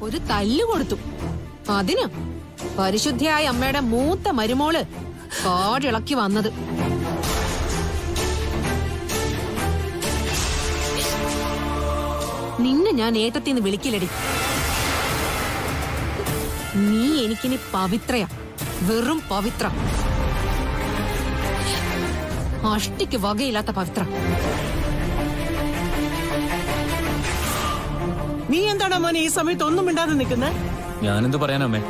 ഒരു തല്ലു കൊടുത്തു. അതിന് പരിശുദ്ധിയായ അമ്മയുടെ മൂത്ത മരുമോള് കാടിളക്കി വന്നത്. നിന്നെ ഞാൻ ഏട്ടത്തിന്ന് വിളിക്കില്ലടി. നീ എനിക്കിനി പവിത്രയാ, വെറും പവിത്ര. അഷ്ടിക്ക് വകയില്ലാത്ത പവിത്ര. നീ എന്താണ് മോനെ ഈ സമയത്ത് ഒന്നും മിണ്ടാതെ നിൽക്കുന്നത്? ഞാനെന്ത് പറയാനമ്മേ?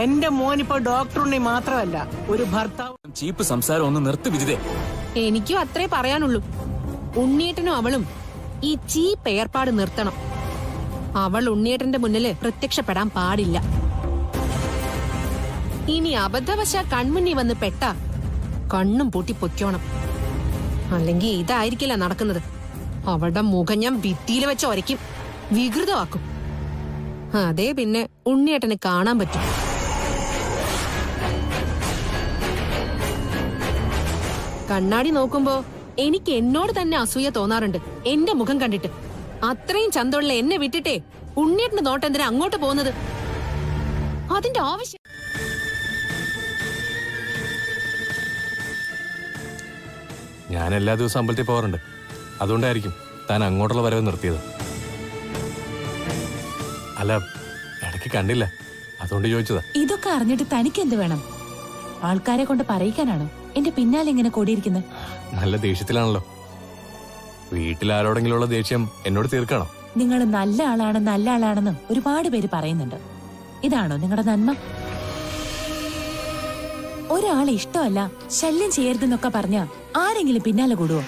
എന്റെ മോനിപ്പോ ഡോക്ടറിനെ മാത്രമല്ല, ഒരു ഭർത്താവ്. ചീപ്പ് സംസാരം ഒന്ന് നിർത്തി വിജിതേ. എനിക്കും അത്രേ പറയാനുള്ളൂ. ഉണ്ണിയേട്ടനും അവളും ഈ ചീപ്പ് ഏർപ്പാട് നിർത്തണം. അവൾ ഉണ്ണിയേട്ടന്റെ മുന്നില് പ്രത്യക്ഷപ്പെടാൻ പാടില്ല. ഇനി അബദ്ധവശാ കൺമുന്നി വന്ന് പെട്ടാ കണ്ണും പൂട്ടി പൊയ്ക്കോണം. അല്ലെങ്കിൽ ഇതായിരിക്കില്ല നടക്കുന്നത്. അവളുടെ മുഖം ഞാൻ ഭിത്തിയിൽ വെച്ച് ഒരയ്ക്കും, വികൃതമാക്കും. അതേ പിന്നെ ഉണ്ണിയേട്ടന് കാണാൻ പറ്റും. കണ്ണാടി നോക്കുമ്പോ എനിക്ക് എന്നോട് തന്നെ അസൂയ തോന്നാറുണ്ട്. എന്റെ മുഖം കണ്ടിട്ട് അത്രയും ചന്തമുള്ള എന്നെ വിട്ടിട്ടേ ഉണ്ണിയേട്ടന്റെ നോട്ടെന്തിനാ അങ്ങോട്ട് പോകുന്നത്? അതിന്റെ ആവശ്യം. ഞാൻ എല്ലാ ദിവസവും അമ്പലത്തിൽ പോകാറുണ്ട്. അതുകൊണ്ടായിരിക്കും താൻ അങ്ങോട്ടുള്ള വരവ് നിർത്തിയത്. അല്ല, ഇടയ്ക്ക് കണ്ടില്ല, അതുകൊണ്ട് ചോദിച്ചതാ. ഇതൊക്കെ അറിഞ്ഞിട്ട് തനിക്ക് എന്ത് വേണം? ആൾക്കാരെ കൊണ്ട് പറയിക്കാനാണോ എന്റെ പിന്നാലെ ഇങ്ങനെ കൂടിയിരിക്കുന്നത്? നല്ല ദേഷ്യത്തിലാണല്ലോ. വീട്ടിൽ ആരോടെങ്കിലുള്ള ദേഷ്യം എന്നോട് തീർക്കണം. നിങ്ങൾ നല്ല ആളാണെന്ന് ഒരുപാട് പേര് പറയുന്നുണ്ട്. ഇതാണോ നിങ്ങളുടെ നന്മ? ഒരാളെ ഇഷ്ടമല്ല, ശല്യം ചെയ്യരുതെന്നൊക്കെ പറഞ്ഞ ആരെങ്കിലും പിന്നാലെ കൂടുവോ?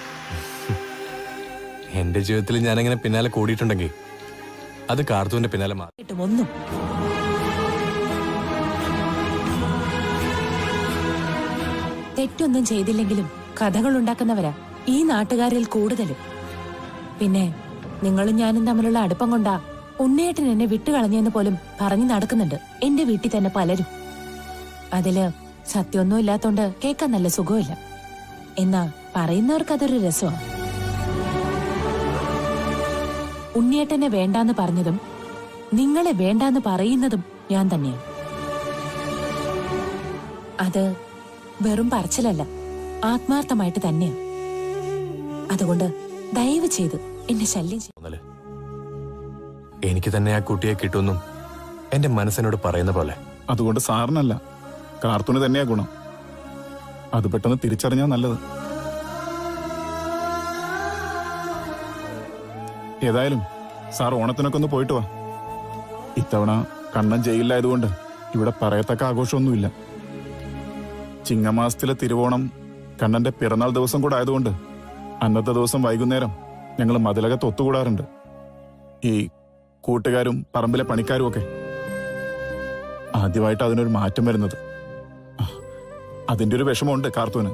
എന്റെ ജീവിതത്തിൽ ഞാനങ്ങനെ പിന്നാലെ കൂടിയിട്ടുണ്ടെങ്കിൽ അത് കാർത്തൂന്റെ പിന്നാലെ കിട്ടും ഒന്നും. തെറ്റൊന്നും ചെയ്തില്ലെങ്കിലും കഥകൾ ഉണ്ടാക്കുന്നവരാ ഈ നാട്ടുകാരിൽ കൂടുതലും. പിന്നെ നിങ്ങളും ഞാനും തമ്മിലുള്ള അടുപ്പം കൊണ്ടാ ഉണ്ണിയേട്ടൻ എന്നെ വിട്ടുകളഞ്ഞെന്ന് പോലും പറഞ്ഞു നടക്കുന്നുണ്ട് എന്റെ വീട്ടിൽ തന്നെ പലരും. അതില് സത്യമൊന്നും ഇല്ലാത്തോണ്ട് കേൾക്കാൻ നല്ല സുഖമില്ല. എന്നാ പറയുന്നവർക്ക് അതൊരു രസമാണ്. ഉണ്ണിയേട്ടനെ വേണ്ടാന്ന് പറഞ്ഞതും നിങ്ങളെ വേണ്ടാന്ന് പറയുന്നതും ഞാൻ തന്നെയാണ്. അത് വെറും പറച്ചിലല്ല, ആത്മാർത്ഥമായിട്ട് തന്നെയാ. അതുകൊണ്ട് ദയവ് ചെയ്ത് എന്നെ ശല്യം ചെയ്യും. എനിക്ക് തന്നെ ആ കുട്ടിയെ കിട്ടുമെന്നും എന്റെ മനസ്സിനോട് പറയുന്ന പോലെ. അതുകൊണ്ട് സാറിനല്ല, കാർത്തൂന് തന്നെയാ ഗുണം. അത് പെട്ടെന്ന് തിരിച്ചറിഞ്ഞാ നല്ലത്. ഏതായാലും സാർ ഓണത്തിനൊക്കെ ഒന്ന് പോയിട്ട് വാ. ഇത്തവണ കണ്ണൻ ജയിലിലായതുകൊണ്ട് ഇവിടെ പറയത്തക്ക ആഘോഷമൊന്നുമില്ല. ചിങ്ങമാസത്തിലെ തിരുവോണം കണ്ണന്റെ പിറന്നാൾ ദിവസം കൂടെ ആയതുകൊണ്ട് അന്നത്തെ ദിവസം വൈകുന്നേരം ഞങ്ങൾ മതിലകത്ത് ഒത്തുകൂടാറുണ്ട്. ഈ കൂട്ടുകാരും പറമ്പിലെ പണിക്കാരും ഒക്കെ. ആദ്യമായിട്ട് അതിനൊരു മാറ്റം വരുന്നത്. അതിന്റെ ഒരു വിഷമമുണ്ട് കാർത്തൂന്.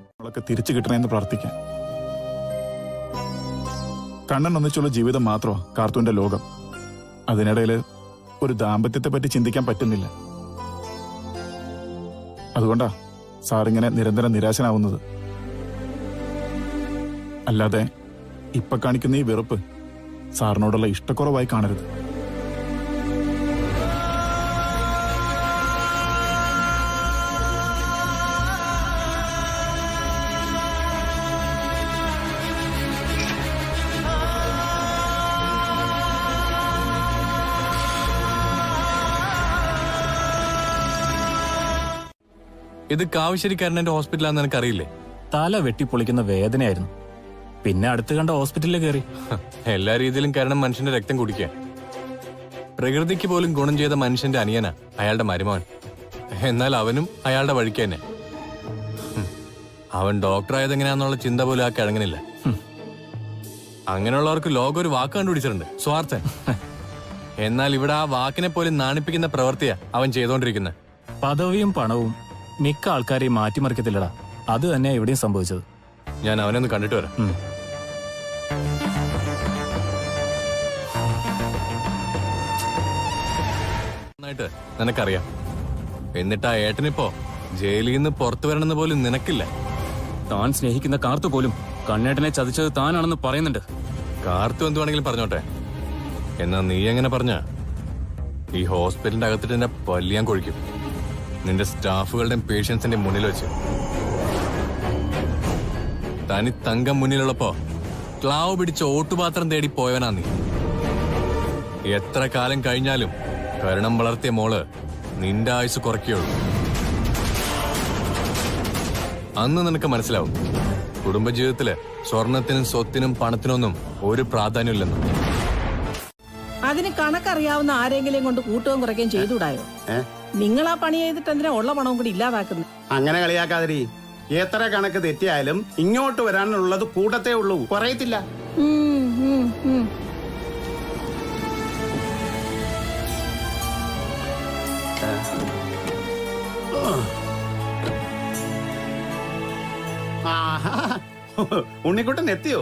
നമ്മളൊക്കെ തിരിച്ചു കിട്ടണമെന്ന് പ്രാർത്ഥിക്കാം. കണ്ണൻ ഒന്നിച്ചുള്ള ജീവിതം മാത്രമാണ് കാർത്തൂന്റെ ലോകം. അതിനിടയിൽ ഒരു ദാമ്പത്യത്തെ പറ്റി ചിന്തിക്കാൻ പറ്റുന്നില്ല. അതുകൊണ്ടാ സാറിങ്ങനെ നിരന്തരം നിരാശനാവുന്നത്. അല്ലാതെ ഇപ്പൊ കാണിക്കുന്ന ഈ വെറുപ്പ് സാറിനോടുള്ള ഇഷ്ടക്കുറവായി കാണരുത്. ഇത് കാവശ്ശേരിക്കാരൻ്റെ ഹോസ്പിറ്റലാന്ന് എനിക്കറിയില്ലേ? തല വെട്ടിപ്പൊളിക്കുന്ന വേദനയായിരുന്നു. പിന്നെ അടുത്ത് കണ്ട ഹോസ്പിറ്റലിൽ കയറി. എല്ലാ രീതിയിലും കാരണം മനുഷ്യന്റെ രക്തം കുടിക്കുക. പ്രകൃതിക്ക് പോലും ഗുണം ചെയ്ത മനുഷ്യന്റെ അനിയനാ അയാളുടെ മരുമോൻ. എന്നാൽ അവനും അയാളുടെ വഴിക്ക് തന്നെ. അവൻ ഡോക്ടറായതെങ്ങനെയാന്നുള്ള ചിന്ത പോലും ആ കിഴങ്ങനില്ല. അങ്ങനെയുള്ളവർക്ക് ലോകം ഒരു വാക്ക് കണ്ടുപിടിച്ചിട്ടുണ്ട്, സ്വാർത്ഥൻ. എന്നാൽ ഇവിടെ ആ വാക്കിനെ പോലും നാണിപ്പിക്കുന്ന പ്രവൃത്തിയാ അവൻ ചെയ്തോണ്ടിരിക്കുന്നത്. പദവിയും പണവും മിക്ക ആൾക്കാരെയും മാറ്റിമറിക്കത്തില്ലടാ. അത് തന്നെയാ ഇവിടെയും സംഭവിച്ചത്. ഞാൻ അവനെ ഒന്ന് കണ്ടിട്ട് വരാം. നന്നായിട്ട് നിനക്കറിയാം. എന്നിട്ട് ആ ഏട്ടനിപ്പോ ജയിലിൽ നിന്ന് പുറത്തു വരണമെന്ന് പോലും നിനക്കില്ല. താൻ സ്നേഹിക്കുന്ന കാർത്തു പോലും കണ്ണേട്ടനെ ചതിച്ചത് താനാണെന്ന് പറയുന്നുണ്ട്. കാർത്തു എന്തുവാണെങ്കിലും പറഞ്ഞോട്ടെ. എന്നാ നീ എങ്ങനെ പറഞ്ഞ ഈ ഹോസ്പിറ്റലിന്റെ അകത്തിട്ട് എന്നെ പല്ലിയാൻ കൊഴിക്കും, നിന്റെ സ്റ്റാഫുകളുടെയും പേഷ്യൻസിന്റെയും മുന്നിൽ വെച്ച്. തനി തങ്കം മുന്നിലുള്ളപ്പോ ക്ലാവ് പിടിച്ച് ഓട്ടുപാത്രം തേടി പോയവനാ നീ. എത്ര കാലം കഴിഞ്ഞാലും കരുണം വളർത്തിയ മോള് നിന്റെ ആയുസ് കുറയ്ക്കുള്ളൂ. അന്ന് നിനക്ക് മനസ്സിലാവും കുടുംബജീവിതത്തില് സ്വർണത്തിനും സ്വത്തിനും പണത്തിനൊന്നും ഒരു പ്രാധാന്യമില്ലെന്ന്. അതിന് കണക്കറിയാവുന്ന ആരെങ്കിലും കൊണ്ട് കൂട്ടുകയും കുറയ്ക്കുകയും ചെയ്തുകൂടായോ? നിങ്ങൾ ആ പണി ചെയ്തിട്ട് എന്തിനാ ഉള്ള പണവും കൂടി ഇല്ലാതാക്കുന്നത്? അങ്ങനെ കളിയാക്കാതിരി. എത്ര കണക്ക് തെറ്റിയാലും ഇങ്ങോട്ട് വരാനുള്ളത് കൂട്ടത്തേ ഉള്ളൂ, പറയത്തില്ല. ഉണ്ണിക്കുട്ടൻ എത്തിയോ?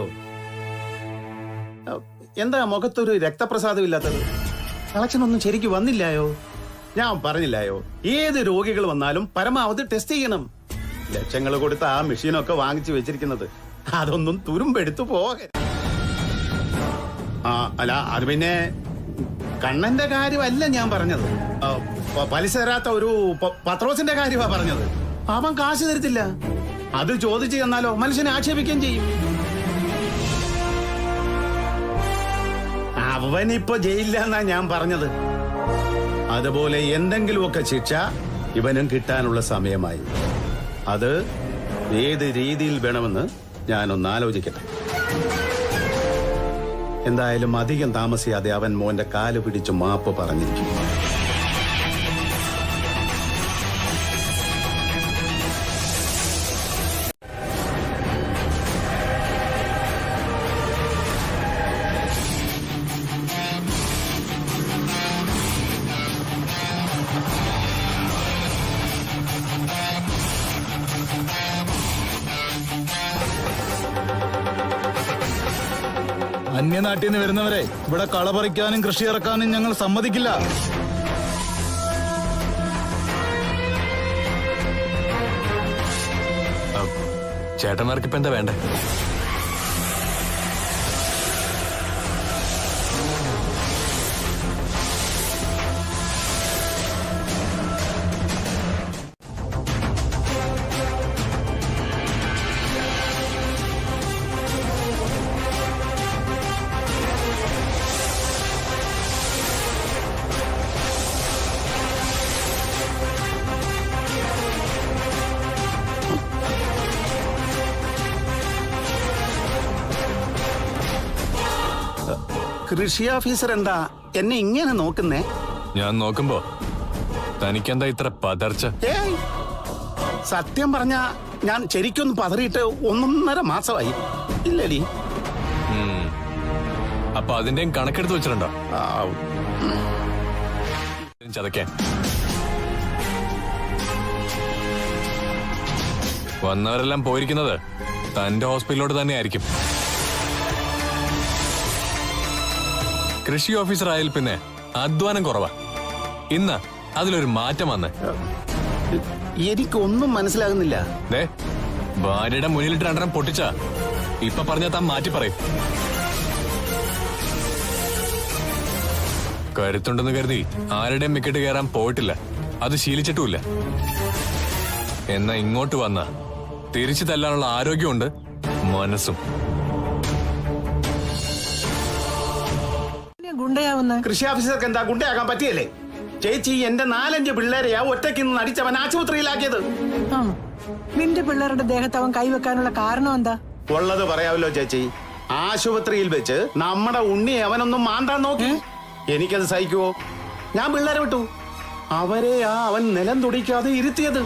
എന്താ മുഖത്തൊരു രക്തപ്രസാദം ഇല്ലാത്തത്? കളക്ഷൻ ഒന്നും ശരിക്ക് വന്നില്ലായോ? ഞാൻ പറഞ്ഞില്ലായോ, ഏത് രോഗികൾ വന്നാലും പരമാവധി ടെസ്റ്റ് ചെയ്യണം. ലക്ഷങ്ങൾ കൊടുത്ത് ആ മെഷീനൊക്കെ വാങ്ങിച്ചു വെച്ചിരിക്കുന്നത്, അതൊന്നും തുരുമ്പെടുത്തു പോകെ. അല്ല, അത് പിന്നെ കണ്ണന്റെ കാര്യമല്ല ഞാൻ പറഞ്ഞത്. പലിശ തരാത്ത ഒരു പത്രോസിന്റെ കാര്യമാ പറഞ്ഞത്. അവൻ കാശ് തരത്തില്ല. അത് ചോദിച്ചു തന്നാലോ മനുഷ്യനെ ആക്ഷേപിക്കുകയും ചെയ്യും. അവനിപ്പോ ജയിലില്ലെന്നാ ഞാൻ പറഞ്ഞത്. അതുപോലെ എന്തെങ്കിലുമൊക്കെ ശിക്ഷ ഇവനും കിട്ടാനുള്ള സമയമായി. അത് ഏത് രീതിയിൽ വേണമെന്ന് ഞാനൊന്ന് ആലോചിക്കട്ടെ. എന്തായാലും അധികം താമസിയാതെ അവൻ മോന്റെ കാല് പിടിച്ചു മാപ്പ് പറഞ്ഞിരിക്കും. അന്യനാട്ടിൽ നിന്ന് വരുന്നവരെ ഇവിടെ കളപറിക്കാനും കൃഷി ഇറക്കാനും ഞങ്ങൾ സമ്മതിക്കില്ല. ചേട്ടന്മാർക്കിപ്പോ എന്താ വേണ്ടേ? കൃഷി ഓഫീസർ എന്താ എന്നെ ഇങ്ങനെ നോക്കുന്നേ? ഞാൻ നോക്കുമ്പോ തനിക്കെന്താ ഇത്ര പതർച്ച? ഏയ്, സത്യം പറഞ്ഞ ഞാൻ ശരിക്കൊന്ന് പതറിയിട്ട് 1.5 മാസമായി. ഇല്ലടി. അപ്പൊ അതിന്റെയും കണക്കെടുത്ത് വെച്ചിട്ടുണ്ടോ ചതക്കാൻ? വന്നവരെല്ലാം പോയിരിക്കുന്നത് തന്റെ ഹോസ്പിറ്റലിലോട്ട് തന്നെ ആയിരിക്കും. കൃഷി ഓഫീസർ ആയാൽ പിന്നെ അധ്വാനം കുറവാ. ഇന്ന് അതിലൊരു മാറ്റം വന്ന്. എനിക്കൊന്നും മനസ്സിലാകുന്നില്ല. ഭാര്യയുടെ മുന്നിലിട്ട് 2 പൊട്ടിച്ച ഇപ്പൊ പറഞ്ഞ താൻ മാറ്റി പറയും. കരുത്തുണ്ടെന്ന് കരുതി ആരുടെയും മിക്കറ്റ് കയറാൻ പോയിട്ടില്ല, അത് ശീലിച്ചിട്ടുമില്ല. എന്നാ ഇങ്ങോട്ട് വന്ന തിരിച്ചു തല്ലാനുള്ള ആരോഗ്യമുണ്ട്, മനസ്സും. ഗുണ്ടയാവുന്ന കൃഷി ഓഫീസർക്ക് എന്താ ഗുണ്ടയാകാൻ പറ്റിയല്ലേ? ചേച്ചി, എന്റെ 4-5 പിള്ളേരെയാ ഒറ്റയ്ക്ക് നിന്ന് അടിച്ചവൻ ആശുപത്രിയിലാക്കിയത്. നിന്റെ പിള്ളേരുടെ ദേഹത്ത് അവൻ കൈവെക്കാനുള്ള കാരണം എന്താ? ഉള്ളത് പറയാമല്ലോ ചേച്ചി. ആശുപത്രിയിൽ വെച്ച് നമ്മുടെ ഉണ്ണിയെ അവനൊന്നും മാന്താൻ നോക്കി. എനിക്കത് സഹിക്കുവോ? ഞാൻ പിള്ളേരെ വിട്ടു. അവരെയാ അവൻ നിലം തുടിക്കാതെ ഇരുത്തിയത്.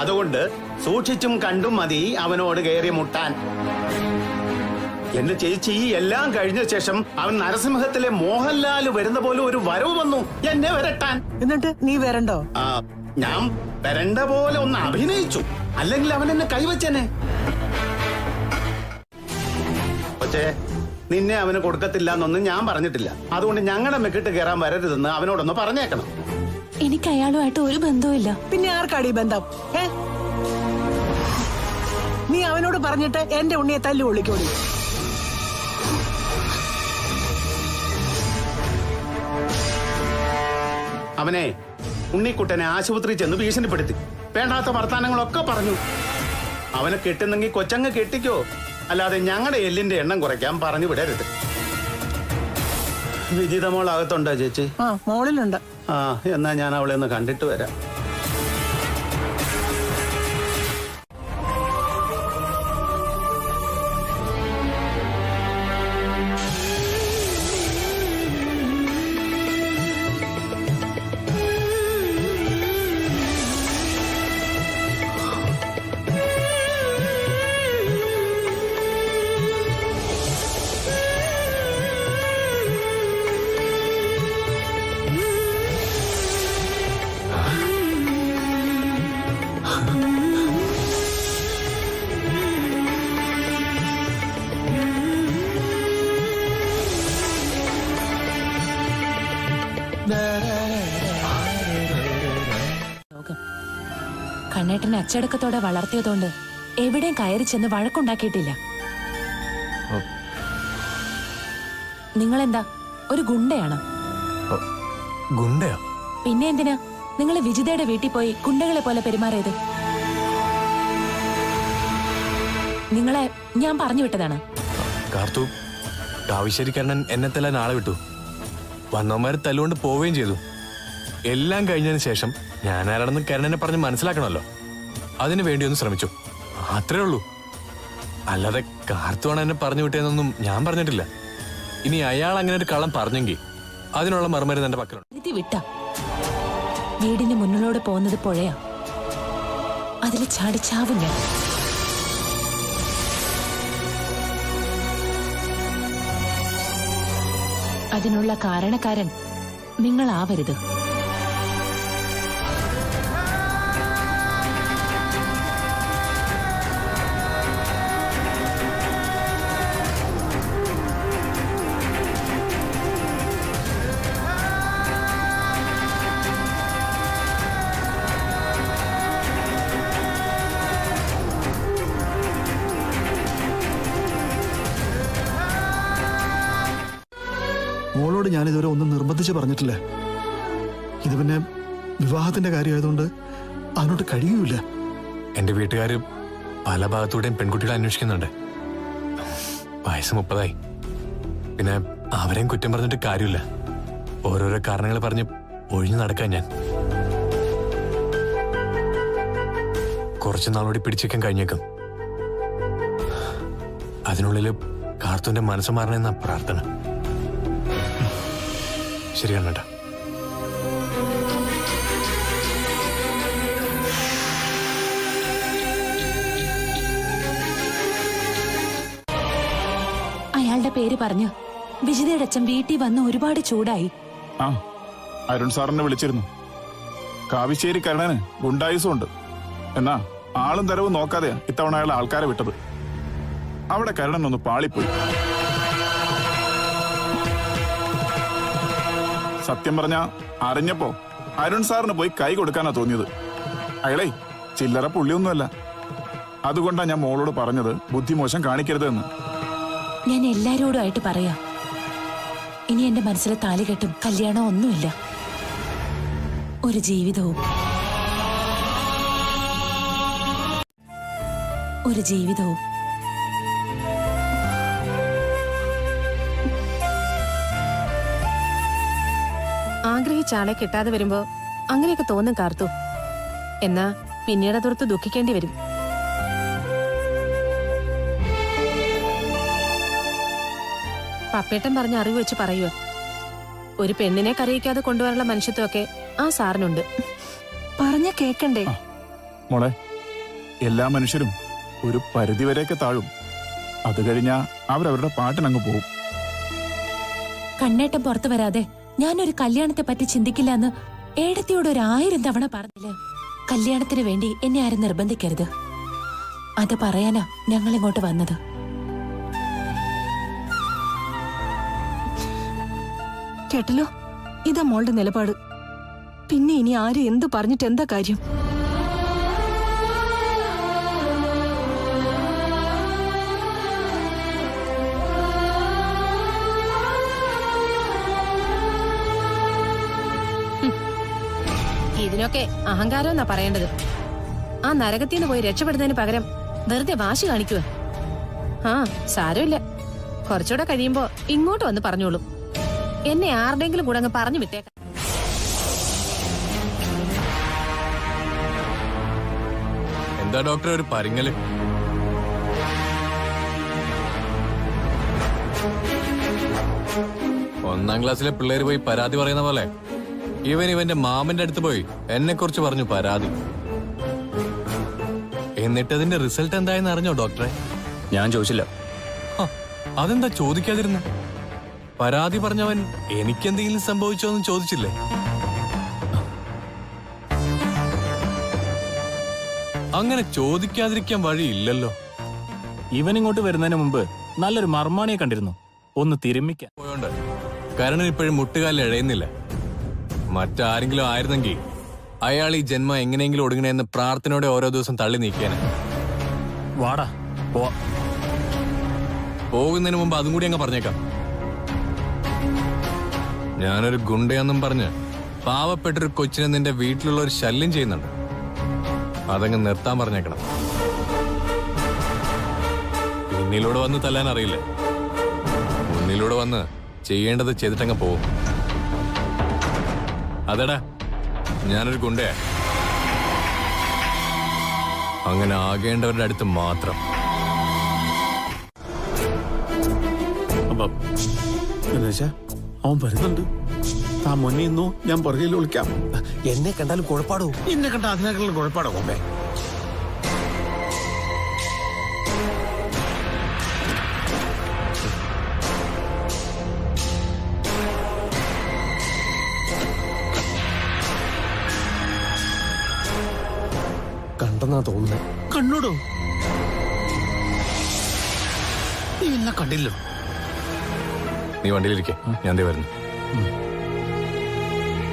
അതുകൊണ്ട് സൂക്ഷിച്ചും കണ്ടും മതി അവനോട് കയറി മുട്ടാൻ. എന്റെ ചേച്ചി, എല്ലാം കഴിഞ്ഞ ശേഷം അവൻ നരസിംഹത്തിലെ മോഹൻലാൽ വരുന്ന പോലെ ഒരു വരവ് വന്നു എന്നെ വരട്ടാൻ. എന്നിട്ട് നീ വരണ്ടോ? ഞാൻ വരണ്ട പോലെ ഒന്ന് അഭിനയിച്ചു, അല്ലെങ്കിൽ അവൻ എന്നെ കൈവച്ചെന്നെ. പക്ഷേ നിന്നെ അവന് കൊടുക്കത്തില്ല എന്നൊന്നും ഞാൻ പറഞ്ഞിട്ടില്ല. അതുകൊണ്ട് ഞങ്ങളുടെ മെക്കിട്ട് കയറാൻ വരരുതെന്ന് അവനോടൊന്ന് പറഞ്ഞേക്കണം. എനിക്ക് അയാളുമായിട്ട് ഒരു ബന്ധവുമില്ല. പിന്നെ ആർക്കാടി ബന്ധം? നീ അവനോട് പറഞ്ഞിട്ട് എന്റെ ഉണ്ണിയെ തല്ലു വിളിക്കോടി. അവനെ ഉണ്ണിക്കുട്ടനെ ആശുപത്രിയിൽ ചെന്ന് ഭീഷണിപ്പെടുത്തി വേണ്ടാത്ത വർത്താനങ്ങളൊക്കെ പറഞ്ഞു. അവനെ കെട്ടുന്നെങ്കിൽ കൊച്ചങ്ങ് കെട്ടിക്കോ, അല്ലാതെ ഞങ്ങളുടെ എല്ലിന്റെ എണ്ണം കുറയ്ക്കാൻ പറഞ്ഞു വിടരുത്. വിജിത മോൾ അകത്തുണ്ടോ ചേച്ചി? ആ, മോളിലുണ്ട്. ആ, എന്നാ ഞാൻ അവളെ ഒന്ന് കണ്ടിട്ട് വരാം. കണ്ണേട്ടനെ അച്ചടക്കത്തോടെ വളർത്തിയതുകൊണ്ട് എവിടെയും കയറി ചെന്ന് വഴക്കുണ്ടാക്കിയിട്ടില്ല. നിങ്ങളെന്താ ഒരു ഗുണ്ടയാണ്? ഗുണ്ടയോ? പിന്നെ എന്തിനാ നിങ്ങൾ വിജിതയുടെ വീട്ടിൽ പോയി ഗുണ്ടകളെ പോലെ പെരുമാറിയത്? നിങ്ങളെ ഞാൻ പറഞ്ഞു വിട്ടതാണ്. കാർത്തു, കാവശ്ശേരിക്കണ്ണൻ എന്നെ തല്ലാൻ ആളെ വിട്ടു. വന്നവന്മാര് തല്ലുകൊണ്ട് പോവുകയും ചെയ്തു. എല്ലാം കഴിഞ്ഞതിന് ശേഷം ഞാൻ ആരാണെന്ന് കരുണനെ പറഞ്ഞ് മനസ്സിലാക്കണമല്ലോ. അതിനു വേണ്ടി ഒന്ന് ശ്രമിച്ചു, അത്രേ ഉള്ളൂ. അല്ലാതെ കാർത്തുവാണ് എന്നെ പറഞ്ഞു വിട്ടതെന്നൊന്നും ഞാൻ പറഞ്ഞിട്ടില്ല. ഇനി അയാൾ അങ്ങനെ ഒരു കള്ളം പറഞ്ഞെങ്കിൽ അതിനുള്ള മറുമരുന്ന് എന്റെ പക്കലുണ്ട്. വിട്ട വീടിന് മുന്നിലൂടെ പോകുന്നത് പുഴയാ, അതിൽ ചാടിച്ചാവും ഞാൻ. അതിനുള്ള കാരണക്കാരൻ നിങ്ങളാവരുത്. മോളോട് ഞാനിതുവരെ ഒന്നും നിർബന്ധിച്ച് പറഞ്ഞിട്ടില്ല. ഇത് പിന്നെ വിവാഹത്തിന്റെ കാര്യമായതുകൊണ്ട് അതിനോട്ട് കഴിയൂല. എന്റെ വീട്ടുകാര് പല ഭാഗത്തൂടെയും പെൺകുട്ടികളെ അന്വേഷിക്കുന്നുണ്ട്. വയസ്സ് 30. പിന്നെ അവരെയും കുറ്റം പറഞ്ഞിട്ട് കാര്യമില്ല. ഓരോരോ കാരണങ്ങൾ പറഞ്ഞ് ഒഴിഞ്ഞു നടക്കാൻ ഞാൻ കുറച്ചു നാളോടി പിടിച്ചേക്കാൻ കഴിഞ്ഞേക്കും. അതിനുള്ളില് കാർത്തുവിന്റെ മനസ്സ് മാറണമെന്ന പ്രാർത്ഥന. ശരിയാണ് കേട്ടോ. അയാളുടെ പേര് പറഞ്ഞ് വിജിതയുടെ അച്ഛൻ വീട്ടിൽ വന്ന് ഒരുപാട് ചൂടായി. ആ, അരുൺ സാറിനെ വിളിച്ചിരുന്നു. കാവശ്ശേരി കരുണന് ഗുണ്ടായുസുണ്ട്. എന്നാ ആളും തരവും നോക്കാതെയാ ഇത്തവണ അയാൾ ആൾക്കാരെ വിട്ടത്. അവിടെ കരുണൻ ഒന്ന് പാളിപ്പോയി. സത്യം പറഞ്ഞ അറിഞ്ഞപ്പോ അരുൺ സാറിന് പോയി കൈ കൊടുക്കാനാ തോന്നിയത്. അയാളെ ചില്ലറ പുള്ളിയൊന്നുമല്ല. അതുകൊണ്ടാ ഞാൻ മോളോട് പറഞ്ഞത് ബുദ്ധിമോശം കാണിക്കരുതെന്ന്. ഞാൻ എല്ലാരോടും ആയിട്ട് പറയാം, ഇനി എന്റെ മനസ്സിലെ താലികെട്ടും കല്യാണം ഒന്നുമില്ല. ഒരു ജീവിതവും ഒരു ജീവിതവും ആഗ്രഹിച്ച ആളെ കിട്ടാതെ വരുമ്പോ അങ്ങനെയൊക്കെ തോന്നും കാർത്തു. എന്നാ പിന്നീട് അതോർത്ത് ദുഃഖിക്കേണ്ടി വരും. പപ്പേട്ടൻ പറഞ്ഞ അറിവ് വെച്ച് പറയുക, ഒരു പെണ്ണിനെ കരയിക്കാതെ കൊണ്ടുവരാനുള്ള മനുഷ്യത്വമൊക്കെ ആ സാറിനുണ്ട്. പറഞ്ഞ കേക്കണ്ടേ? മോളെ, എല്ലാ മനുഷ്യരും ഒരു പരിധിവരെയൊക്കെ താഴും. അത് കഴിഞ്ഞാ അവരവരുടെ പാട്ടിനങ്ങ് പോകും. കണ്ണേട്ടം പുറത്തു വരാതെ ഞാനൊരു കല്യാണത്തെ പറ്റി ചിന്തിക്കില്ല എന്ന് ഏടത്തിയോട് 1000 തവണ പറഞ്ഞില്ല. കല്യാണത്തിന് വേണ്ടി എന്നെ ആരും നിർബന്ധിക്കരുത്. അത് പറയാനാ ഞങ്ങൾ ഇങ്ങോട്ട് വന്നത്. കേട്ടല്ലോ, ഇതാ മോളുടെ നിലപാട്. പിന്നെ ഇനി ആരും എന്ത് പറഞ്ഞിട്ട് എന്താ കാര്യം? ഇതിനൊക്കെ അഹങ്കാരം എന്നാ പറയേണ്ടത്. ആ നരകത്തിൽ നിന്ന് പോയി രക്ഷപ്പെടുന്നതിന് പകരം വെറുതെ വാശി കാണിക്കുക. ആ സാരമില്ല, കുറച്ചുകൂടെ കഴിയുമ്പോ ഇങ്ങോട്ട് വന്ന് പറഞ്ഞോളൂ. എന്നെ ആരുടെങ്കിലും കൂടെ അങ്ങ് പറഞ്ഞു വിട്ടേക്കാം. എന്താ ഡോക്ടർ ഒരു പരിങ്ങല്? ഒന്നാം ക്ലാസ്സിലെ പിള്ളേര് പോയി പരാതി പറയുന്ന പോലെ ഇവന്റെ മാമന്റെ അടുത്ത് പോയി എന്നെ കുറിച്ച് പറഞ്ഞു പരാതി. എന്നിട്ട് അതിന്റെ റിസൾട്ട് എന്തായെന്ന് അറിഞ്ഞോ ഡോക്ടറെ? ഞാൻ ചോദിച്ചില്ല. അതെന്താ ചോദിക്കാതിരുന്ന? പരാതി പറഞ്ഞവൻ എനിക്കെന്തെങ്കിലും സംഭവിച്ചോന്ന് ചോദിച്ചില്ലേ? അങ്ങനെ ചോദിക്കാതിരിക്കാൻ വഴിയില്ലല്ലോ. ഇവൻ ഇങ്ങോട്ട് വരുന്നതിന് മുമ്പ് നല്ലൊരു മർമാണിയെ കണ്ടിരുന്നു, ഒന്ന് തിരുമ്മിക്കാൻ പോയോണ്ട് കരുണൻ ഇപ്പോഴും മുട്ടുകാലിൽ എഴയുന്നില്ല. മറ്റാരെങ്കിലും ആയിരുന്നെങ്കിൽ അയാൾ ഈ ജന്മം എങ്ങനെയെങ്കിലും ഒടുങ്ങണേന്ന് പ്രാർത്ഥനയോടെ ഓരോ ദിവസം തള്ളി നീക്കിയാന്. വാടാ പോ. പോകുന്നതിന് മുമ്പ് അതും കൂടി അങ്ങ് പറഞ്ഞേക്കാം. ഞാനൊരു ഗുണ്ടയെന്നും പറഞ്ഞ് പാവപ്പെട്ടൊരു കൊച്ചിനെ നിന്റെ വീട്ടിലുള്ള ഒരു ശല്യം ചെയ്യുന്നുണ്ട്. അതങ്ങ് നിർത്താൻ പറഞ്ഞേക്കണം. പിന്നിലൂടെ വന്ന് തല്ലാൻ അറിയില്ല, മുന്നിലൂടെ വന്ന് ചെയ്യേണ്ടത് ചെയ്തിട്ടങ്ങ് പോകും. അതെടാ, ഞാനൊരു ഗുണ്ടയാ. അങ്ങനെ ആകേണ്ടവരുടെ അടുത്ത് മാത്രം. അവൻ വരുന്നുണ്ട്. താൻ മുന്നിൽ നിന്നു, ഞാൻ പുറകിൽ വിളിക്കാം. എന്നെ കണ്ടാലും കുഴപ്പാടോ? എന്നെ കണ്ട അതിനേക്കാളും കുഴപ്പാടോ കൊമ്പേ? കണ്ടെന്നാ തോന്നുന്നത്. കണ്ണോടോ? നീ എന്നെ കണ്ടില്ലോ. നീ വണ്ടിയിലിരിക്കെ, ഞാൻ ദേ വരുന്നു.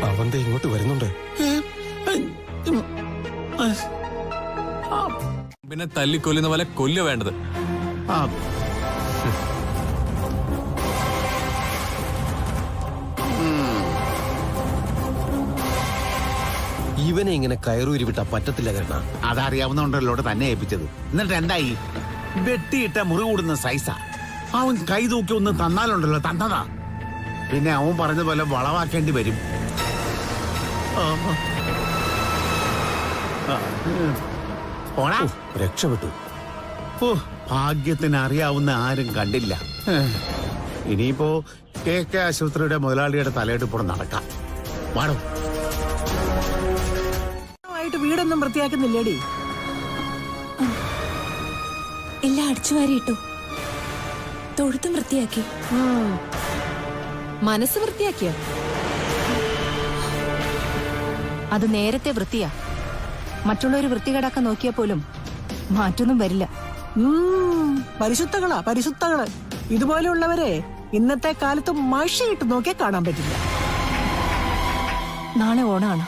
അവന്റെ ഇങ്ങോട്ട് വരുന്നുണ്ട്. പിന്നെ തല്ലിക്കൊല്ലുന്ന പോലെ കൊല്ലുക വേണ്ടത്. ഇവനെ ഇങ്ങനെ കയറൂരി വിട്ടാ പറ്റത്തില്ല കരുണ. അതറിയാവുന്നോണ്ടല്ലോ തന്നെ ഏൽപ്പിച്ചത്. എന്നിട്ട് എന്തായി? വെട്ടിയിട്ട മുറി കൂടുന്ന സൈസാ. അവൻ കൈ തൂക്കി ഒന്ന് തന്നാലുണ്ടല്ലോ, തന്നതാ. പിന്നെ അവൻ പറഞ്ഞ പോലെ വളവാക്കേണ്ടി വരും. രക്ഷപ്പെട്ടു. ഓ, ഭാഗ്യത്തിന് അറിയാവുന്ന ആരും കണ്ടില്ല. ഇനിയിപ്പോ KK ആശുപത്രിയുടെ മുതലാളിയുടെ തലയെടുപ്പോടെ നടക്കാം. വാടോ. വീടൊന്നും വൃത്തിയാക്കുന്നില്ലേടി? എല്ലാം അടിച്ചുവാരിയിട്ടു, തൊഴുത്തും വൃത്തിയാക്കി. മനസ്സ് വൃത്തിയാക്കിയോ? അത് നേരത്തെ വൃത്തിയാ. മറ്റുള്ളവർ വൃത്തികേടാക്കാൻ നോക്കിയാൽ പോലും മാറ്റൊന്നും വരില്ല. പരിശുദ്ധകളാ പരിശുദ്ധകള്. ഇതുപോലെയുള്ളവരെ ഇന്നത്തെ കാലത്ത് മഷിയിട്ട് നോക്കിയാൽ കാണാൻ പറ്റില്ല. നാളെ ഓണാണ്.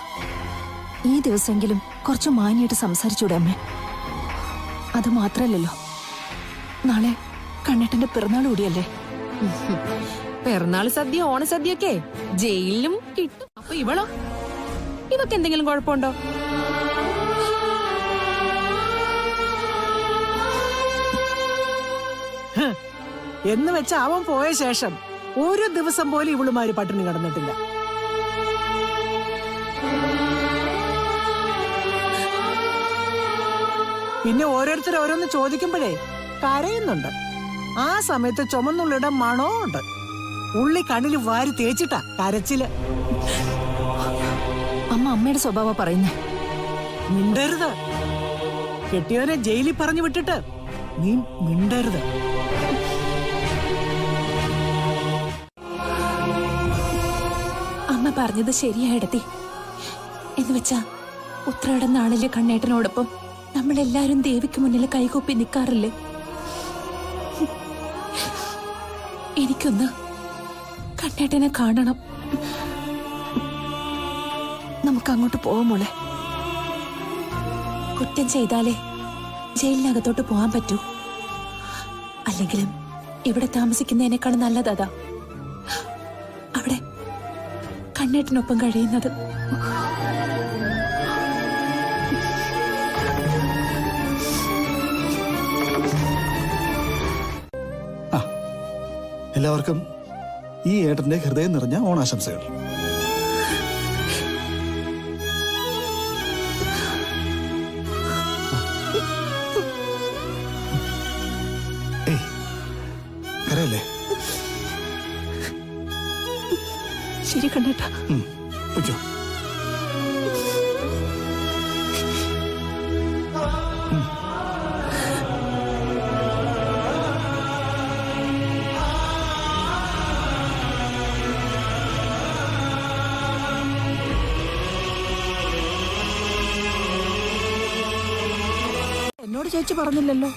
ഈ ദിവസമെങ്കിലും കുറച്ച് മാന്യായിട്ട് സംസാരിച്ചൂടെ അമ്മേ? അത് മാത്രല്ലല്ലോ, നാളെ കണ്ണേട്ടന്റെ പിറന്നാൾ കൂടിയല്ലേ? പിറന്നാൾ സദ്യ, ഓണസദ്യയൊക്കെ ജയിലിലും കിട്ടും. അപ്പൊ ഇവളോ? ഇവക്ക് എന്തെങ്കിലും കുഴപ്പമുണ്ടോ? എന്ന് വെച്ച അവൻ പോയ ശേഷം ഒരു ദിവസം പോലും ഇവളുമാര് പട്ടിണി കിടന്നിട്ടില്ല. പിന്നെ ഓരോരുത്തർ ഓരോന്ന് ചോദിക്കുമ്പോഴേ കരയുന്നുണ്ട്. ആ സമയത്ത് ചുമന്നുള്ളിയുടെ മണവും ഉണ്ട്. ഉള്ളി കണ്ണിൽ വാരി തേച്ചിട്ടാ കരച്ചില്. അമ്മ അമ്മയുടെ സ്വഭാവം പറയുന്നേ. മിണ്ടരുത്. കെട്ടിയവനെ ജയിലിൽ പറഞ്ഞു വിട്ടിട്ട് നീ മിണ്ടരുത്. അമ്മ പറഞ്ഞത് ശരിയായിടത്തി. എന്ന് വെച്ചാ ഉത്രാട നാളിലെ കണ്ണേട്ടനോടൊപ്പം നമ്മളെല്ലാരും ദേവിക്ക് മുന്നിൽ കൈകൂപ്പി നിൽക്കാറില്ലേ? എനിക്കൊന്ന് കണ്ണേട്ടനെ കാണണം. നമുക്ക് അങ്ങോട്ട് പോവാം മോളെ. കുറ്റം ചെയ്താലേ ജയിലിനകത്തോട്ട് പോകാൻ പറ്റൂ. അല്ലെങ്കിലും ഇവിടെ താമസിക്കുന്നതിനേക്കാൾ നല്ലതാ അവിടെ കണ്ണേട്ടനൊപ്പം കഴിയുന്നത്. എല്ലാവർക്കും ഈ ഏട്ടന്റെ ഹൃദയം നിറഞ്ഞ ഓണാശംസകൾ. കരയല്ലേ? ശരി കണ്ണേട്ടാ. വെച്ചോ. എന്നോട് ചേച്ചി പറഞ്ഞില്ലല്ലോ.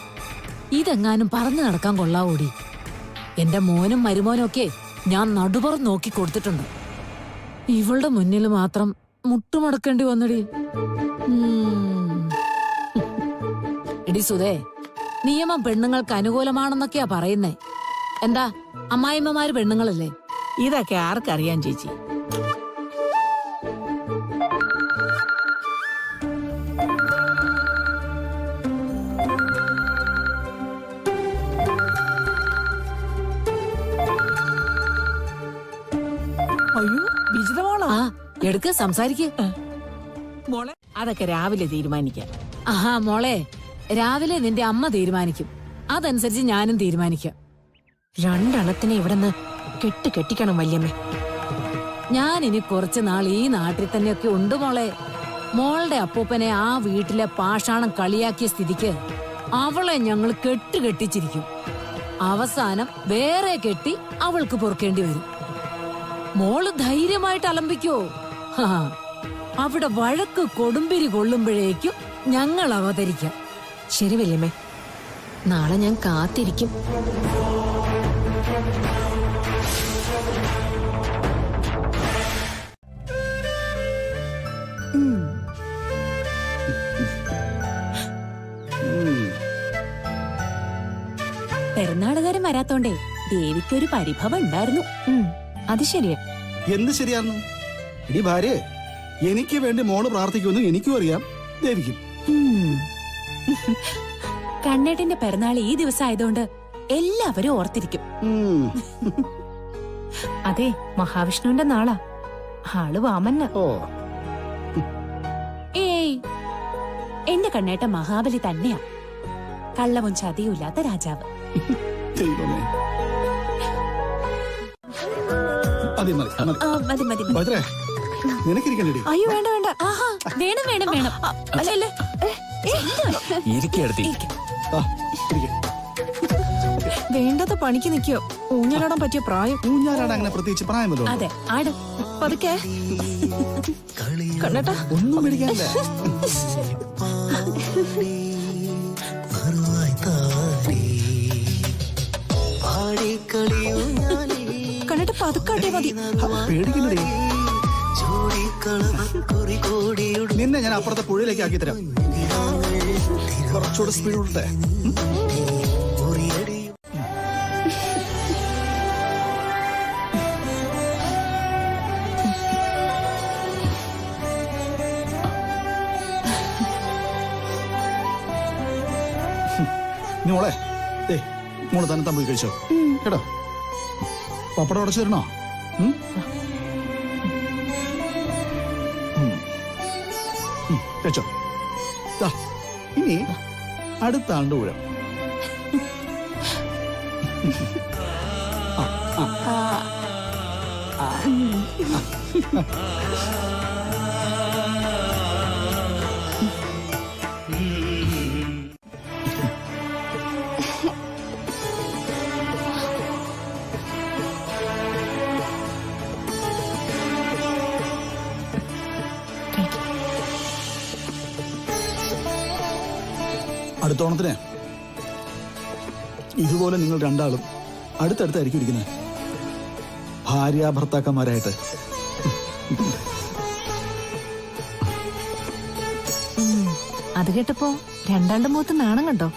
ഇതെങ്ങാനും പറഞ്ഞു നടക്കാൻ കൊള്ളാവൂടി. എന്റെ മോനും മരുമോനും ഒക്കെ ഞാൻ നടുപുറം നോക്കി കൊടുത്തിട്ടുണ്ട്. ഇവളുടെ മുന്നിൽ മാത്രം മുട്ടുമടക്കേണ്ടി വന്നടി. എടി സുധേ, നിയമം പെണ്ണുങ്ങൾക്ക് അനുകൂലമാണെന്നൊക്കെയാ പറയുന്നേ. എന്താ അമ്മായിമ്മമാര് പെണ്ണുങ്ങളല്ലേ? ഇതൊക്കെ ആർക്കറിയാൻ ചേച്ചി? അയ്യോ വിജിത മോളോ? ആ എടുക്ക, സംസാരിക്ക്. മോളെ അതൊക്കെ രാവിലെ തീരുമാനിക്കാം. ആഹാ മോളെ, രാവിലെ നിന്റെ അമ്മ തീരുമാനിക്കും, അതനുസരിച്ച് ഞാനും തീരുമാനിക്കാം. രണ്ടെണ്ണത്തിനെ ഇവിടുന്ന് കെട്ടിക്കണം വല്യമ്മേ. ഞാൻ ഇനി കുറച്ചു നാൾ ഈ നാട്ടിൽ തന്നെയൊക്കെ ഉണ്ട് മോളെ. മോളുടെ അപ്പൂപ്പനെ ആ വീട്ടിലെ പാഷാണം കളിയാക്കിയ സ്ഥിതിക്ക് അവളെ ഞങ്ങൾ കെട്ടിച്ചിരിക്കും. അവസാനം വേറെ കെട്ടി അവൾക്ക് പൊറുക്കേണ്ടി വരും. മോള് ധൈര്യമായിട്ട് അലമ്പിക്കോ. അവിടെ വഴക്ക് കൊടുമ്പിരി കൊള്ളുമ്പോഴേക്കും ഞങ്ങൾ അവതരിക്കാം. ശരി വല്യമ്മേ, നാളെ ഞാൻ കാത്തിരിക്കും. പെരുന്നാളുകാരൻ വരാത്തോണ്ടേ ദേവിക്കൊരു പരിഭവം ഉണ്ടായിരുന്നു. അത് ശരിയാ. എന്ത് ശരിയായിരുന്നു? ഇനി ഭാര്യ എനിക്ക് വേണ്ടി മോള് പ്രാർത്ഥിക്കുമെന്ന് എനിക്കും അറിയാം, ദേവിക്കും. കണ്ണേട്ടന്റെ പിറന്നാൾ ഈ ദിവസം ആയതുകൊണ്ട് എല്ലാവരും ഓർത്തിരിക്കും. അതെ, മഹാവിഷ്ണുവിന്റെ നാളാ. ആള് വാമന്ന. ഏയ്, എന്റെ കണ്ണേട്ട മഹാബലി തന്നെയാ. കള്ളവും ചതിയും ഇല്ലാത്ത രാജാവ്. നിനക്കിരിക്കണ്ടേ? അയ്യോ വേണ്ട വേണ്ട. വേണം വേണം വേണം. വേണ്ടാത്ത പണിക്ക് നിക്കോ? ഊഞ്ഞാലാടാൻ പറ്റിയ പ്രായം. ഊഞ്ഞാലാടാൻ അങ്ങനെ പ്രത്യേകിച്ച് പ്രായമല്ലോ. അതെ, ആട് പതുക്കെ. കണ്ണേട്ടാ ഒന്നും മേടിക്കാനില്ല. കണ്ണേട്ടാ പതുക്കാട്ടിയാ മതി. പേടിക്കണ്ടേ? നിന്നെ ഞാൻ അപ്പുറത്തെ പുഴയിലേക്ക് ആക്കി തരാം. കുറച്ചുകൂടെ സ്പീഡ് ഉണ്ടേ. മോളെ, മോള് തന്നെ തമ്പി കഴിച്ചോ കേട്ടോ. പപ്പടം ഉടച്ചു തരണോ? കഴിച്ചോ. ഇനി അടുത്ത ആണ്ട് ഊഴം. അടുത്ത ഓണത്തിന് ഇതുപോലെ നിങ്ങൾ രണ്ടാളും അടുത്തടുത്തായിരിക്കും ഇരിക്കുന്നത്, ഭാര്യ ഭർത്താക്കന്മാരായിട്ട്. അത് കേട്ടപ്പോ രണ്ടാളുടെ മുഖത്ത് നാണം കണ്ടോ?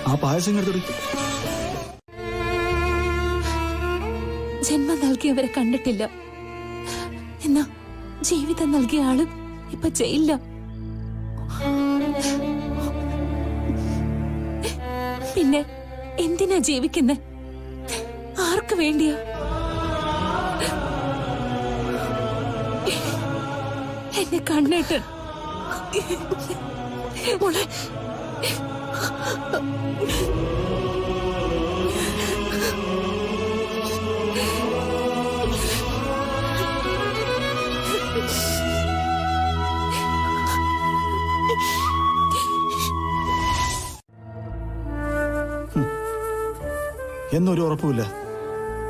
ആ പായസം എടുത്തോടി. ജന്മം നൽകിയവരെ കണ്ടിട്ടില്ല, എന്നാ ജീവിതം നൽകിയ ആള് ഇപ്പൊ ജയിലില്ല. പിന്നെ എന്തിനാ ജീവിക്കുന്നെ? ആർക്ക് വേണ്ടിയാ? എന്നെ കണ്ണേട്ടൻ മോളെ, എന്നൊരു ഉറപ്പുമില്ല.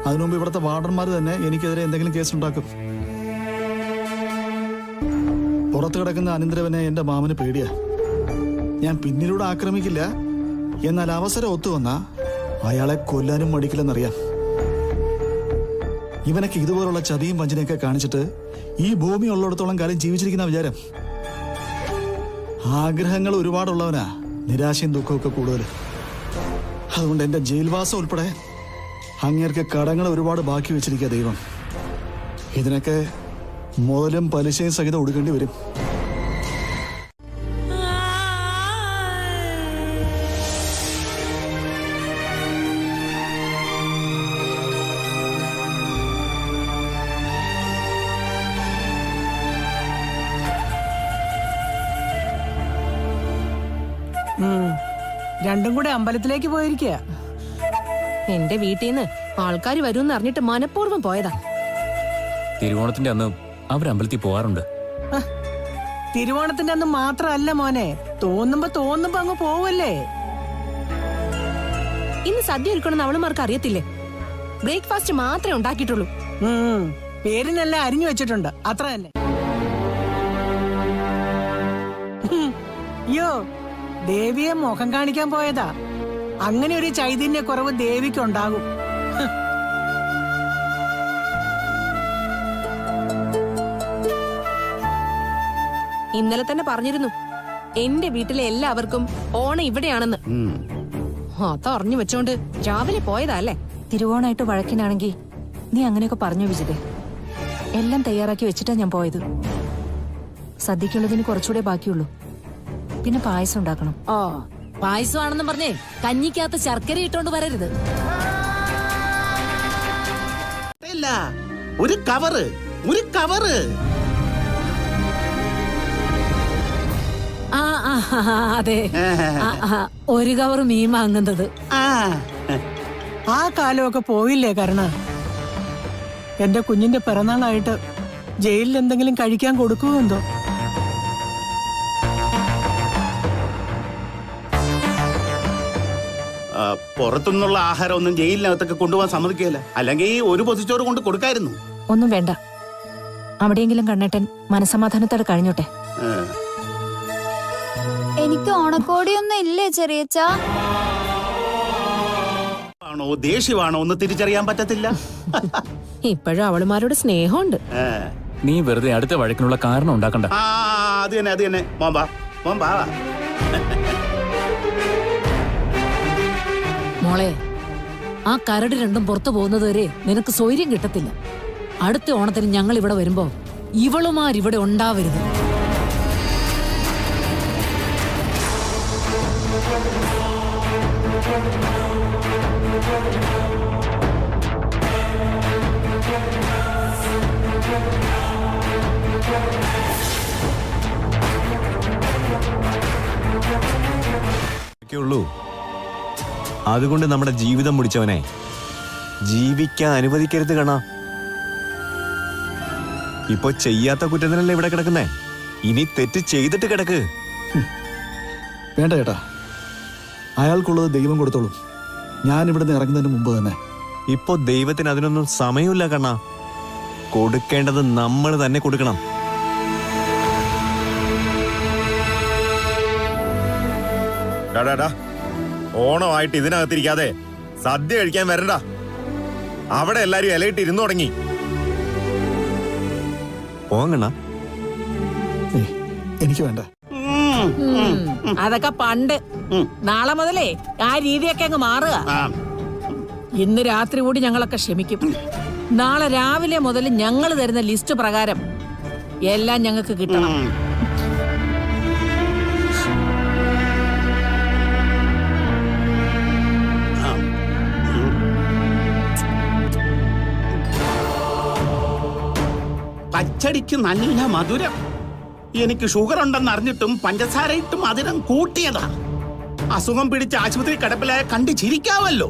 അതിനുമുമ്പ് ഇവിടുത്തെ വാർഡന്മാർ തന്നെ എനിക്കെതിരെ എന്തെങ്കിലും കേസുണ്ടാക്കും. പുറത്തു കിടക്കുന്ന അനന്തരവനെ എന്റെ മാമന് പേടിയാ. ഞാൻ പിന്നിലൂടെ ആക്രമിക്കില്ല, എന്നാൽ അവസരം ഒത്തുവന്ന അയാളെ കൊല്ലാനും മടിക്കില്ലെന്നറിയാം. ഇവനൊക്കെ ഇതുപോലുള്ള ചതിയും വഞ്ചനയൊക്കെ കാണിച്ചിട്ട് ഈ ഭൂമി ഉള്ളിടത്തോളം കാലം ജീവിച്ചിരിക്കുന്ന വിചാരം. ആഗ്രഹങ്ങൾ ഒരുപാടുള്ളവനാ, നിരാശയും ദുഃഖമൊക്കെ കൂടുതൽ. അതുകൊണ്ട് എന്റെ ജയിൽവാസം ഉൾപ്പെടെ അങ്ങേർക്ക് കടങ്ങൾ ഒരുപാട് ബാക്കി വെച്ചിരിക്കുക ദൈവം. ഇതിനൊക്കെ മുതലും പലിശയും സഹിതം ഒടുക്കേണ്ടി വരും. രണ്ടും കൂടെ അമ്പലത്തിലേക്ക് പോയിരിക്കുക. എന്റെ വീട്ടിൽ നിന്ന് ആൾക്കാർ വരുമെന്ന് അറിഞ്ഞിട്ട് മനഃപൂർവ്വം പോയതാ. തിരുവോണത്തിന്റെ അന്ന് അവർ അമ്പലത്തിൽ പോകാറുണ്ട്. തിരുവോണത്തിന്റെ അന്ന് മാത്രമല്ല മോനെ, തോന്നുമ്പോ അങ്ങ് പോവല്ലേ. ഇന്ന് സദ്യ ഒരുക്കണമെന്ന് അവളുമാർക്ക് അറിയത്തില്ലേ? ബ്രേക്ക്ഫാസ്റ്റ് മാത്രമേ ഉണ്ടാക്കിയിട്ടുള്ളൂ. പേരിനെല്ലാം അരിഞ്ഞു വെച്ചിട്ടുണ്ട്, അത്ര തന്നെ. അയ്യോ, ദേവിയെ മുഖം കാണിക്കാൻ പോയതാ. അങ്ങനെ ഒരു ചൈതന്യക്കുറവ് ദേവിക്കുണ്ടാകും. ഇന്നലെ തന്നെ പറഞ്ഞിരുന്നു എന്റെ വീട്ടിലെ എല്ലാവർക്കും ഓണം ഇവിടെയാണെന്ന്. അതറിഞ്ഞു വെച്ചോണ്ട് രാവിലെ പോയതല്ലേ. തിരുവോണായിട്ട് വഴക്കിനാണെങ്കി നീ അങ്ങനെയൊക്കെ പറഞ്ഞു വിജിതേ. എല്ലാം തയ്യാറാക്കി വെച്ചിട്ടാ ഞാൻ പോയത്. സദ്യക്കുള്ളതിന് കുറച്ചുകൂടെ ബാക്കിയുള്ളൂ. പിന്നെ പായസം ഉണ്ടാക്കണം. ഓ, പായസമാണെന്ന് പറഞ്ഞേ കഞ്ഞിക്കകത്ത് ശർക്കര ഇട്ടോണ്ട് വരരുത്. ഒരു കവറ് അതെ, ഒരു കവർ മീൻ വാങ്ങുന്നത്. ആ കാലമൊക്കെ പോയില്ലേ കരുണ? എന്റെ കുഞ്ഞിന്റെ പിറന്നാളായിട്ട് ജയിലിൽ എന്തെങ്കിലും കഴിക്കാൻ കൊടുക്കുമെന്തോ. പുറത്തുനിന്നുള്ള ആഹാരം ഒന്നും ജയിലിനകത്തൊക്കെ കൊണ്ടുപോകാൻ സമ്മതിക്കില്ല. അല്ലെങ്കിൽ ഒരു പൊതിച്ചോറ് കൊണ്ട് കൊടുക്കായിരുന്നു. ഒന്നും വേണ്ട, അവിടെയെങ്കിലും കണ്ണേട്ടൻ മനസമാധാനത്തോടെ കഴിഞ്ഞോട്ടെ. എനിക്ക് ഓണക്കോടിയൊന്നും ഇല്ലേ ചെറിയച്ചാ? ആണോ ദേഷ്യമാണോ ഒന്ന് തിരിച്ചറിയാൻ പറ്റത്തില്ല. ഇപ്പോഴും അവളുമാരോട് സ്നേഹമുണ്ട്. നീ വെറുതെ അടുത്ത വഴക്കിനുള്ള കാരണം ഉണ്ടാക്കണ്ട. അത് തന്നെ മോമ്പാ. മോളെ, ആ കരട് രണ്ടും പുറത്തു പോകുന്നത് വരെ നിനക്ക് സ്വൈര്യം കിട്ടത്തില്ല. അടുത്ത ഓണത്തിന് ഞങ്ങൾ ഇവിടെ വരുമ്പോ ഇവളുമാരിവിടെ ഉണ്ടാവരുത്. ഉള്ളൂ. അതുകൊണ്ട് നമ്മുടെ ജീവിതം മുടിച്ചവനെ ജീവിക്കാൻ അനുവദിക്കരുത് കാണാ. ഇപ്പൊ ചെയ്യാത്ത കുറ്റത്തിനല്ലേ ഇവിടെ കിടക്കുന്നേ. ഇനി തെറ്റ് ചെയ്തിട്ട് കിടക്ക്. വേണ്ട ചേട്ടാ, അയാൾക്കുള്ളത് ദൈവം കൊടുത്തോളും. ഞാൻ ഇവിടുന്ന് ഇറങ്ങുന്നതിന് മുമ്പ് തന്നെ. ഇപ്പൊ ദൈവത്തിന് അതിനൊന്നും സമയമില്ല കണ്ണാ. കൊടുക്കേണ്ടത് നമ്മൾ തന്നെ കൊടുക്കണം. ഓണമായിട്ട് ഇതിനകത്തിരിക്കാതെ സദ്യ കഴിക്കാൻ വരണ്ട. അവിടെ എല്ലാരും ഇലയിട്ട് ഇരുന്നു തുടങ്ങി. പോങ്ങണ്ണ, എനിക്ക് വേണ്ട. അതൊക്കെ പണ്ട്. നാളെ മുതലേ ആ രീതിയൊക്കെ അങ്ങ് മാറുക. ഇന്ന് രാത്രി കൂടി ഞങ്ങളൊക്കെ ക്ഷമിക്കും. നാളെ രാവിലെ മുതൽ ഞങ്ങൾ തരുന്ന ലിസ്റ്റ് പ്രകാരം എല്ലാം ഞങ്ങൾക്ക് കിട്ടണം. പച്ചടിക്ക് നല്ല മധുരം. എനിക്ക് ഷുഗർ ഉണ്ടെന്ന് അറിഞ്ഞിട്ടും പഞ്ചസാരയിട്ട് മധുരം കൂട്ടിയതാ. അസുഖം പിടിച്ച് ആശുപത്രി കിടപ്പിലായ കണ്ട് ചിരിക്കാവല്ലോ.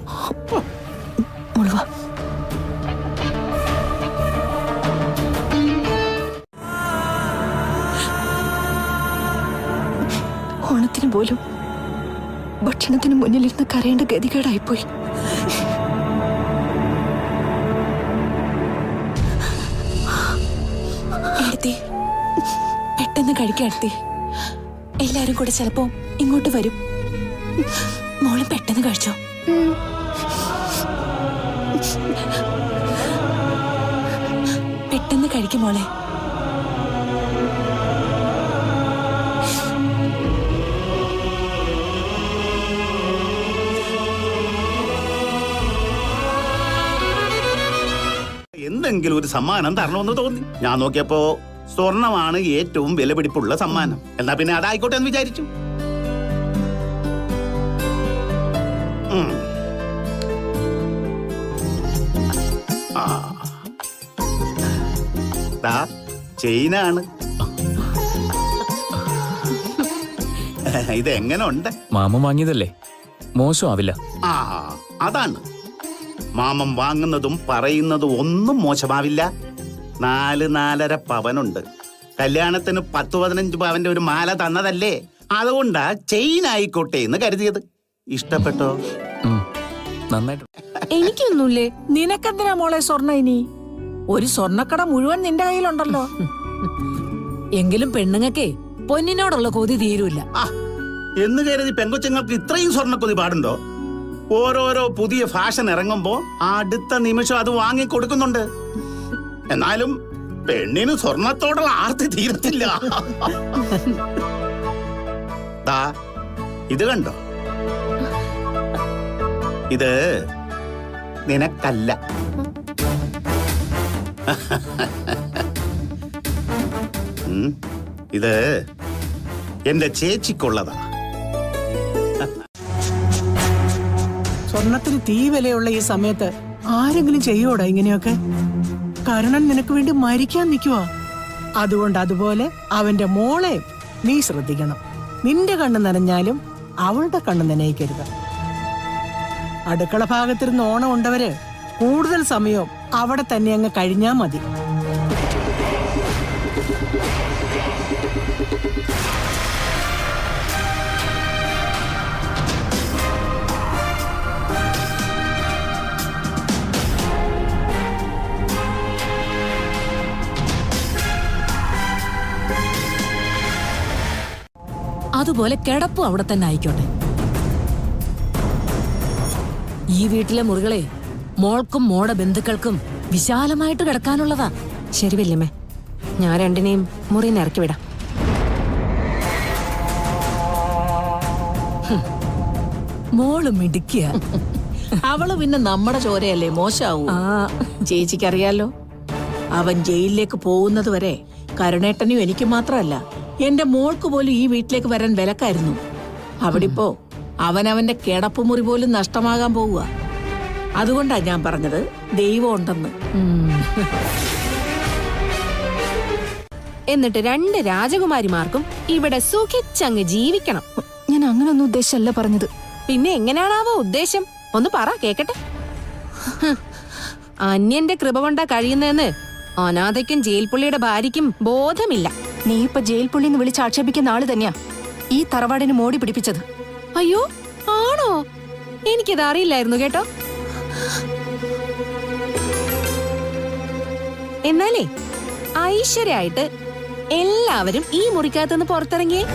ഓണത്തിന് പോലും ഭക്ഷണത്തിന് മുന്നിലിരുന്ന് കരയേണ്ട ഗതികേടായിപ്പോയി. പെട്ടെന്ന് കഴിക്കാടുത്തി. എല്ലാരും കൂടെ ചിലപ്പോ ഇങ്ങോട്ട് വരും. മോള് പെട്ടെന്ന് കഴിച്ചോ. പെട്ടെന്ന് കഴിക്കും മോളെ. എന്തെങ്കിലും ഒരു സമ്മാനം തരണമെന്ന് തോന്നി. ഞാൻ നോക്കിയപ്പോ സ്വർണമാണ് ഏറ്റവും വിലപിടിപ്പുള്ള സമ്മാനം. എന്നാ പിന്നെ അതായിക്കോട്ടെ എന്ന് വിചാരിച്ചു. ചെയിനാണ്. ഇതെങ്ങനെ ഉണ്ട്? മാമൻ വാങ്ങിയതല്ലേ, മോശമാവില്ല. അതാണ് മാമൻ വാങ്ങുന്നതും പറയുന്നതും ഒന്നും മോശമാവില്ല. 4-4.5 പവനുണ്ട്. കല്യാണത്തിന് 10-15 പവന്റെ ഒരു മാല തന്നതല്ലേ, അതുകൊണ്ടാ ചെയിൻ ആയിക്കോട്ടെ എന്ന് കരുതിയത്. ഇഷ്ടപ്പെട്ടോ? നന്നായിട്ട്. എനിക്കൊന്നുമില്ലേ. നിനക്കെന്തിനാ മോളെ സ്വർണ്ണ? ഇനി ഒരു സ്വർണ്ണക്കട മുഴുവൻ നിന്റെ കയ്യിലുണ്ടല്ലോ. എങ്കിലും പെണ്ണുങ്ങൾക്കേ പൊന്നിനോടുള്ള കൊതി തീരൂല എന്ന് കരുതി പെങ്കൊച്ചങ്ങൾക്ക് ഇത്രയും സ്വർണ്ണക്കൊതി പാടുണ്ടോ? ഓരോരോ പുതിയ ഫാഷൻ ഇറങ്ങുമ്പോ അടുത്ത നിമിഷം അത് വാങ്ങി കൊടുക്കുന്നുണ്ട്. എന്നാലും പെണ്ണിന് സ്വർണത്തോടുള്ള ആർത്തി തീരത്തില്ല. ഇത് കണ്ടോ? ഇത് നിനക്കല്ല. ഇത് എന്റെ ചേച്ചിക്കുള്ളതാ. സ്വർണത്തിന് തീ വിലയുള്ള ഈ സമയത്ത് ആരെങ്കിലും ചെയ്യോടാ ഇങ്ങനെയൊക്കെ? കരുണൻ നിനക്ക് വേണ്ടി മരിക്കാൻ നിൽക്കുവാ. അതുകൊണ്ട് അതുപോലെ അവന്റെ മോളെ നീ ശ്രദ്ധിക്കണം. നിന്റെ കണ്ണ് നനഞ്ഞാലും അവളുടെ കണ്ണ് നനയിക്കരുത്. അടുക്കള ഭാഗത്തിരുന്ന് ഓണം ഉണ്ടവര് കൂടുതൽ സമയവും അവിടെ തന്നെ അങ്ങ് കഴിഞ്ഞാ മതി. അതുപോലെ കിടപ്പും അവിടെ തന്നെ ആയിക്കോട്ടെ. ഈ വീട്ടിലെ മുറികളെ മോൾക്കും മോടെ ബന്ധുക്കൾക്കും വിശാലമായിട്ട് കിടക്കാനുള്ളതാ. ശരി വല്യമ്മേ, ഞാൻ രണ്ടിനെയും മുറിന്ന് ഇറക്കി വിടാം. മോള് മിടുക്കിയ. അവള് പിന്നെ നമ്മുടെ ചോരയല്ലേ, മോശാവൂ. ചേച്ചിക്കറിയാലോ, അവൻ ജയിലിലേക്ക് പോകുന്നത് വരെ കരുണേട്ടനും എനിക്ക് മാത്രമല്ല എന്റെ മോൾക്ക് പോലും ഈ വീട്ടിലേക്ക് വരാൻ വിലക്കായിരുന്നു. അവിടിപ്പോ അവനവന്റെ കിടപ്പുമുറി പോലും നഷ്ടമാകാൻ പോവുക. അതുകൊണ്ടാ ഞാൻ പറഞ്ഞത് ദൈവം ഉണ്ടെന്ന്. എന്നിട്ട് 2 രാജകുമാരിമാർക്കും ഇവിടെ സുഖിച്ചങ്ങ് ജീവിക്കണം. ഞാൻ അങ്ങനൊന്നും ഉദ്ദേശമല്ല പറഞ്ഞത്. പിന്നെ എങ്ങനെയാണാവോ ഉദ്ദേശം? ഒന്ന് പറ കേക്കട്ടെ. അന്യന്റെ കൃപ കൊണ്ടാ കഴിയുന്നതെന്ന് അനാഥയ്ക്കും ജയിൽ പുള്ളിയുടെ ഭാര്യയ്ക്കും ബോധമില്ല. നീ ഇപ്പൊ ജയിൽ പുള്ളിന്ന് വിളിച്ച് ആക്ഷേപിക്കുന്ന ആള് തന്നെയാ ഈ തറവാടിന് മോടി പിടിപ്പിച്ചത്. അയ്യോ ആണോ? എനിക്കത് അറിയില്ലായിരുന്നു കേട്ടോ. എന്നാലേ ഐശ്വര്യായിട്ട് എല്ലാവരും ഈ മുറിക്കകത്തുനിന്ന് പുറത്തിറങ്ങിയേ.